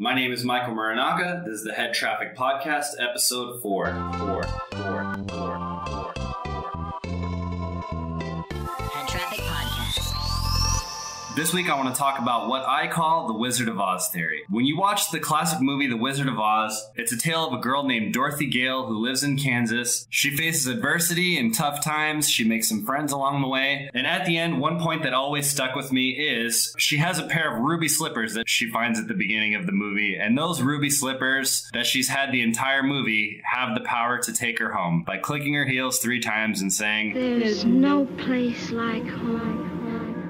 My name is Michael Muranaka. This is the Headtraffic podcast, episode 4. Headtraffic podcast. This week I want to talk about what I call the Wizard of Oz theory. When you watch the classic movie The Wizard of Oz, it's a tale of a girl named Dorothy Gale who lives in Kansas. She faces adversity and tough times. She makes some friends along the way. And at the end, one point that always stuck with me is she has a pair of ruby slippers that she finds at the beginning of the movie. And those ruby slippers that she's had the entire movie have the power to take her home by clicking her heels 3 times and saying, "There's no place like home."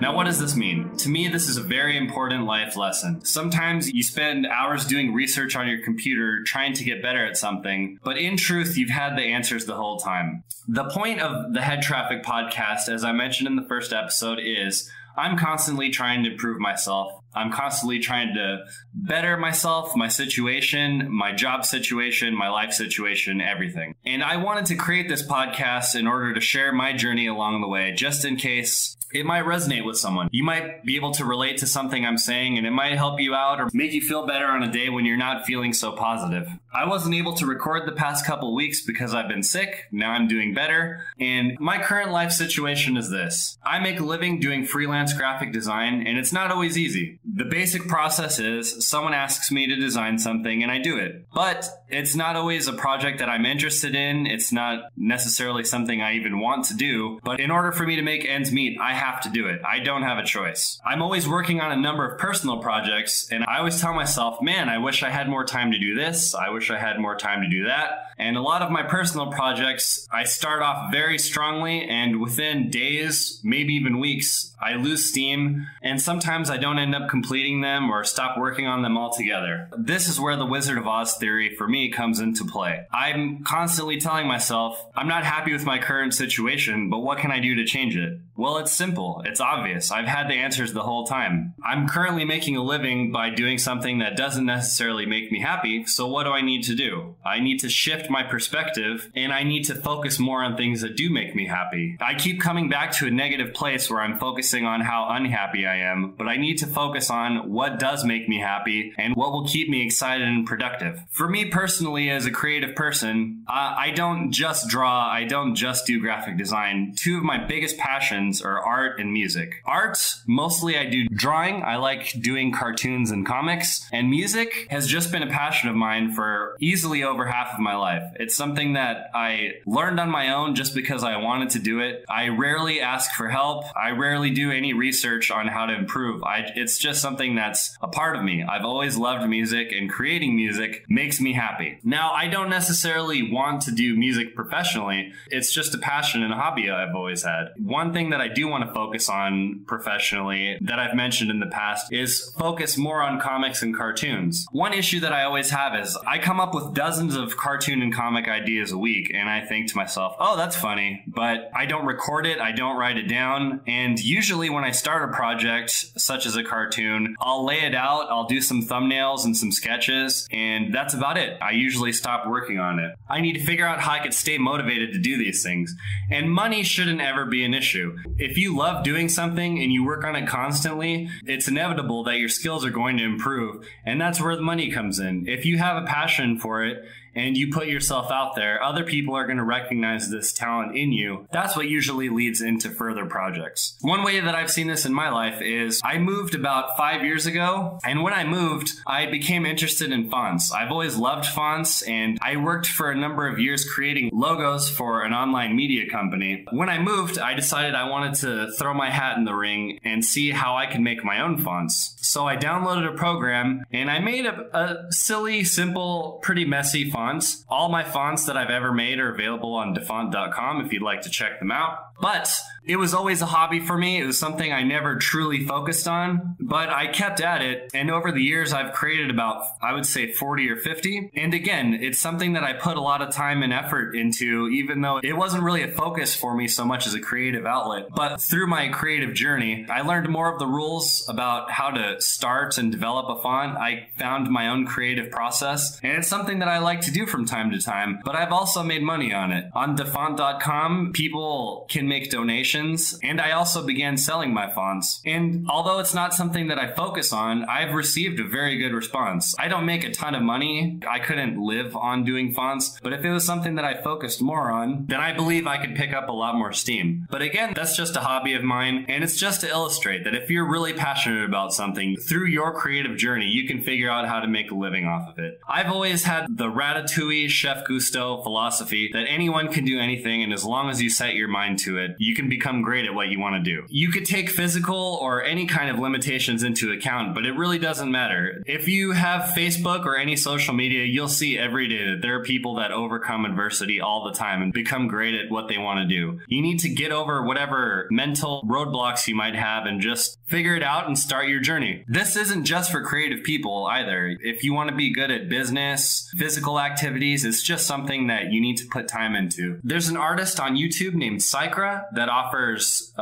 Now, what does this mean? To me, this is a very important life lesson. Sometimes you spend hours doing research on your computer trying to get better at something, but in truth, you've had the answers the whole time. The point of the Headtraffic podcast, as I mentioned in the first episode, is I'm constantly trying to improve myself. I'm constantly trying to better myself, my situation, my job situation, my life situation, everything. And I wanted to create this podcast in order to share my journey along the way, just in case it might resonate with someone. You might be able to relate to something I'm saying, and it might help you out or make you feel better on a day when you're not feeling so positive. I wasn't able to record the past couple weeks because I've been sick. Now I'm doing better. And my current life situation is this. I make a living doing freelance graphic design, and it's not always easy. The basic process is someone asks me to design something and I do it. But it's not always a project that I'm interested in. It's not necessarily something I even want to do. But in order for me to make ends meet, I have to do it. I don't have a choice. I'm always working on a number of personal projects, and I always tell myself, man, I wish I had more time to do this. I wish I had more time to do that. And a lot of my personal projects, I start off very strongly, and within days, maybe even weeks, I lose steam, and sometimes I don't end up completing them or stop working on them altogether. This is where the Wizard of Oz theory for me comes into play. I'm constantly telling myself, I'm not happy with my current situation, but what can I do to change it? Well, it's simple. It's obvious. I've had the answers the whole time. I'm currently making a living by doing something that doesn't necessarily make me happy, so what do I need to do? I need to shift my perspective, and I need to focus more on things that do make me happy. I keep coming back to a negative place where I'm focusing on how unhappy I am, but I need to focus on what does make me happy and what will keep me excited and productive. For me personally, as a creative person, I don't just draw, I don't just do graphic design. 2 of my biggest passions are art and music. Art, mostly I do drawing. I like doing cartoons and comics, and music has just been a passion of mine for easily over half of my life. It's something that I learned on my own just because I wanted to do it. I rarely ask for help. I rarely do any research on how to improve. It's just something that's a part of me. I've always loved music, and creating music makes me happy. Now, I don't necessarily want to do music professionally. It's just a passion and a hobby I've always had. One thing that I do want to focus on professionally that I've mentioned in the past is focus more on comics and cartoons. One issue that I always have is I come up with dozens of cartoon and comic ideas a week, and I think to myself, oh, that's funny, but I don't record it, I don't write it down, and usually when I start a project, such as a cartoon, I'll lay it out, I'll do some thumbnails and some sketches, and that's about it. I usually stop working on it. I need to figure out how I could stay motivated to do these things, and money shouldn't ever be an issue. If you love doing something and you work on it constantly, it's inevitable that your skills are going to improve, and that's where the money comes in. If you have a passion for it and you put yourself out there, other people are going to recognize this talent in you. That's what usually leads into further projects. One way that I've seen this in my life is I moved about 5 years ago, and when I moved, I became interested in fonts. I've always loved fonts, and I worked for a number of years creating logos for an online media company. When I moved, I decided I wanted to throw my hat in the ring and see how I could make my own fonts. So I downloaded a program, and I made a silly, simple, pretty messy font. All my fonts that I've ever made are available on defont.com if you'd like to check them out. But it was always a hobby for me. It was something I never truly focused on, but I kept at it. And over the years, I've created about, I would say 40 or 50. And again, it's something that I put a lot of time and effort into, even though it wasn't really a focus for me so much as a creative outlet. But through my creative journey, I learned more of the rules about how to start and develop a font. I found my own creative process, and it's something that I like to do from time to time, but I've also made money on it. On defont.com, people can make donations, and I also began selling my fonts. And although it's not something that I focus on, I've received a very good response. I don't make a ton of money. I couldn't live on doing fonts, but if it was something that I focused more on, then I believe I could pick up a lot more steam. But again, that's just a hobby of mine, and it's just to illustrate that if you're really passionate about something, through your creative journey, you can figure out how to make a living off of it. I've always had the Ratatouille Chef Cousteau philosophy that anyone can do anything, and as long as you set your mind to it, you can become great at what you want to do. You could take physical or any kind of limitations into account, but it really doesn't matter. If you have Facebook or any social media, you'll see every day that there are people that overcome adversity all the time and become great at what they want to do. You need to get over whatever mental roadblocks you might have and just figure it out and start your journey. This isn't just for creative people either. If you want to be good at business, physical activities, it's just something that you need to put time into. There's an artist on YouTube named Psychra that offers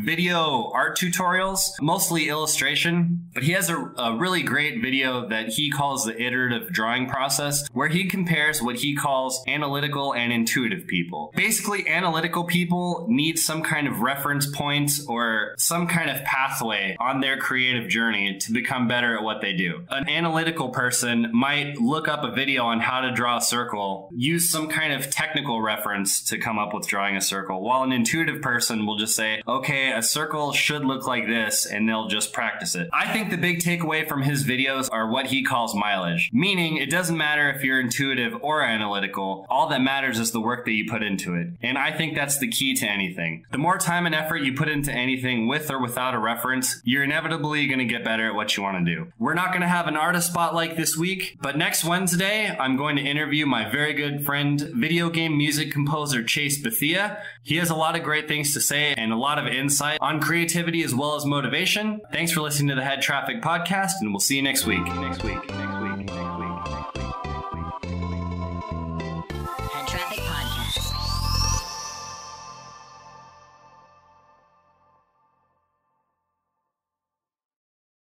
video art tutorials, mostly illustration, but he has a really great video that he calls the iterative drawing process, where he compares what he calls analytical and intuitive people. Basically, analytical people need some kind of reference point or some kind of pathway on their creative journey to become better at what they do. An analytical person might look up a video on how to draw a circle, use some kind of technical reference to come up with drawing a circle, while an intuitive person will just say, okay, a circle should look like this, and they'll just practice it. I think the big takeaway from his videos are what he calls mileage, meaning it doesn't matter if you're intuitive or analytical, all that matters is the work that you put into it. And I think that's the key to anything. The more time and effort you put into anything with or without a reference, you're inevitably going to get better at what you want to do. We're not going to have an artist spotlight this week, but next Wednesday, I'm going to interview my very good friend, video game music composer Chase Bethia. He has a lot of great things to say and a lot of insight on creativity as well as motivation. Thanks for listening to the Headtraffic podcast, and we'll see you next week.